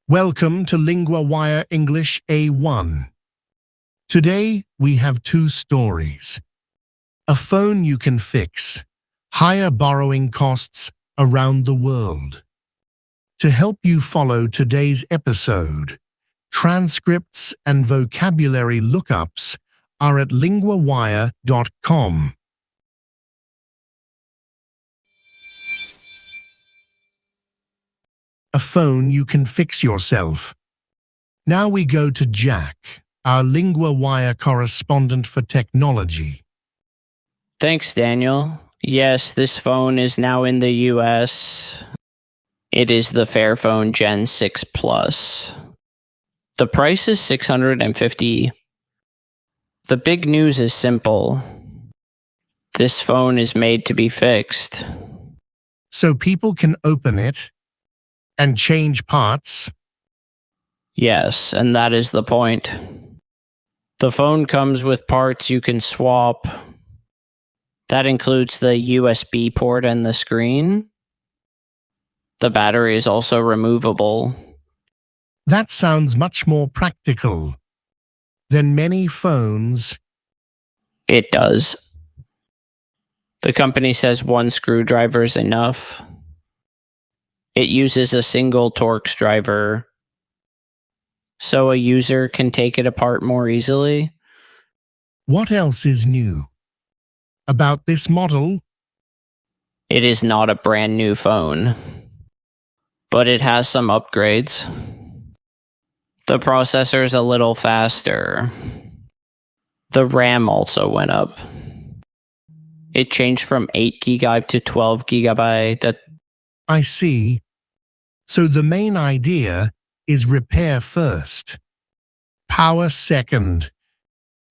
Welcome to LinguaWire English A1. Today, we have two stories. A phone you can fix, higher borrowing costs around the world. To help you follow today's episode, transcripts and vocabulary lookups are at LinguaWire.com. A phone you can fix yourself. Now we go to Jack, our LinguaWire correspondent for technology. Thanks, Daniel. Yes, this phone is now in the US. It is the Fairphone Gen 6 Plus. The price is $650. The big news is simple. This phone is made to be fixed. So people can open it and change parts? Yes, and that is the point. The phone comes with parts you can swap. That includes the USB port and the screen. The battery is also removable. That sounds much more practical than many phones. It does. The company says one screwdriver is enough. It uses a single Torx driver, so a user can take it apart more easily. What else is new about this model? It is not a brand new phone, but it has some upgrades. The processor is a little faster. The RAM also went up. It changed from 8 GB to 12 GB. I see. So the main idea is repair first, power second.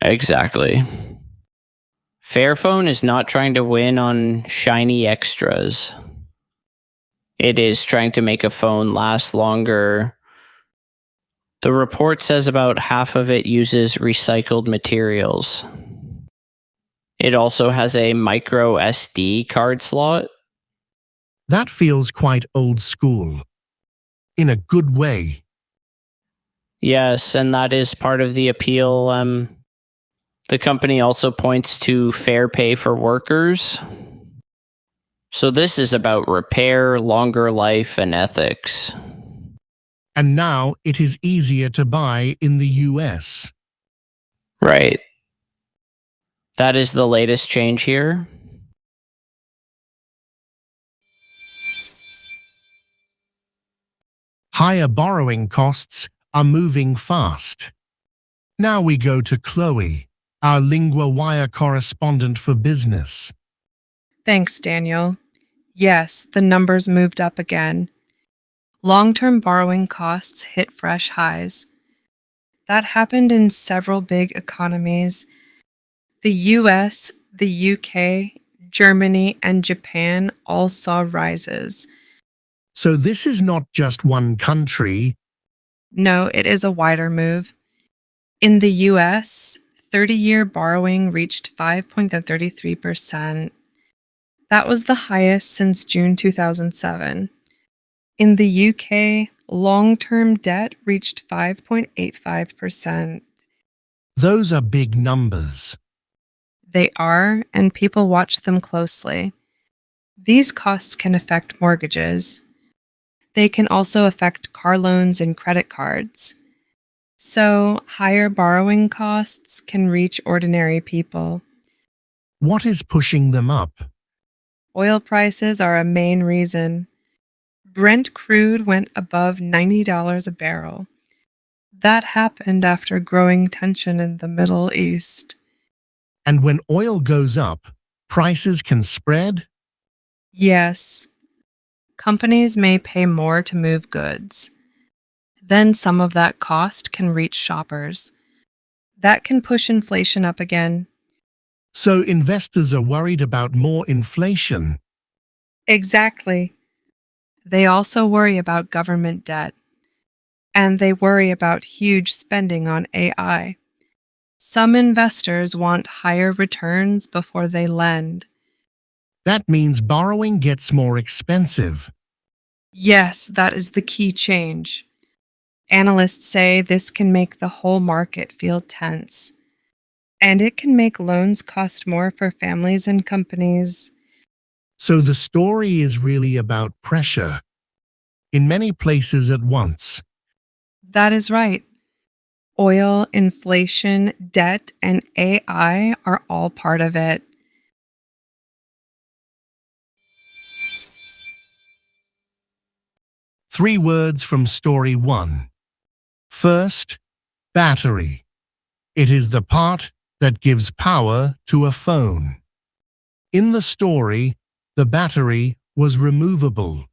Exactly. Fairphone is not trying to win on shiny extras. It is trying to make a phone last longer. The report says about half of it uses recycled materials. It also has a micro SD card slot. That feels quite old school, in a good way. Yes, and that is part of the appeal. The company also points to fair pay for workers. So this is about repair, longer life, and ethics. And now it is easier to buy in the US. Right. That is the latest change here. Higher borrowing costs are moving fast. Now we go to Chloe, our LinguaWire correspondent for business. Thanks, Daniel. Yes, the numbers moved up again. Long-term borrowing costs hit fresh highs. That happened in several big economies. The US, the UK, Germany, and Japan all saw rises. So this is not just one country. No, it is a wider move. In the US, 30-year borrowing reached 5.33%. That was the highest since June 2007. In the UK, long-term debt reached 5.85%. Those are big numbers. They are, and people watch them closely. These costs can affect mortgages. They can also affect car loans and credit cards. So, higher borrowing costs can reach ordinary people. What is pushing them up? Oil prices are a main reason. Brent crude went above $90 a barrel. That happened after growing tension in the Middle East. And when oil goes up, prices can spread? Yes. Companies may pay more to move goods. Then some of that cost can reach shoppers. That can push inflation up again. So investors are worried about more inflation. Exactly. They also worry about government debt. And they worry about huge spending on AI. Some investors want higher returns before they lend. That means borrowing gets more expensive. Yes, that is the key change. Analysts say this can make the whole market feel tense. And it can make loans cost more for families and companies. So the story is really about pressure in many places at once. That is right. Oil, inflation, debt, and AI are all part of it. Three words from story 1. First, battery. It is the part that gives power to a phone. In the story, the battery was removable.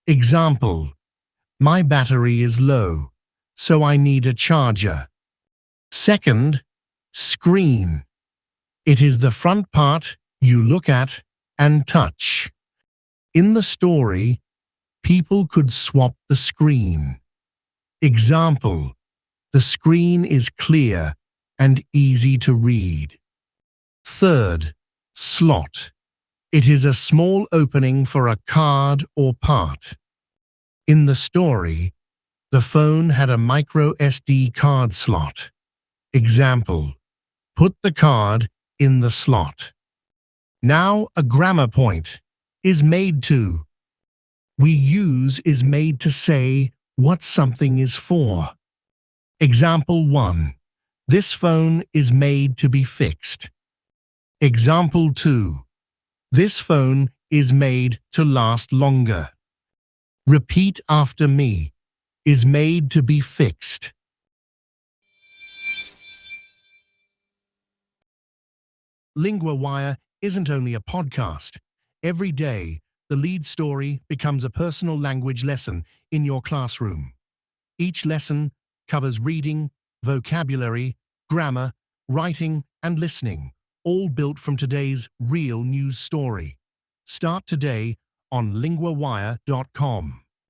Example: my battery is low, so I need a charger. Second, screen. It is the front part you look at and touch. In the story, people could swap the screen. Example: the screen is clear and easy to read. Third, slot. It is a small opening for a card or part. In the story, the phone had a micro SD card slot. Example: put the card in the slot. Now a grammar point. Is made to. We use is made to say what something is for. Example 1. This phone is made to be fixed. Example 2. This phone is made to last longer. Repeat after me. Is made to be fixed. LinguaWire isn't only a podcast. Every day, the lead story becomes a personal language lesson in your classroom. Each lesson covers reading, vocabulary, grammar, writing, and listening, all built from today's real news story. Start today on LinguaWire.com.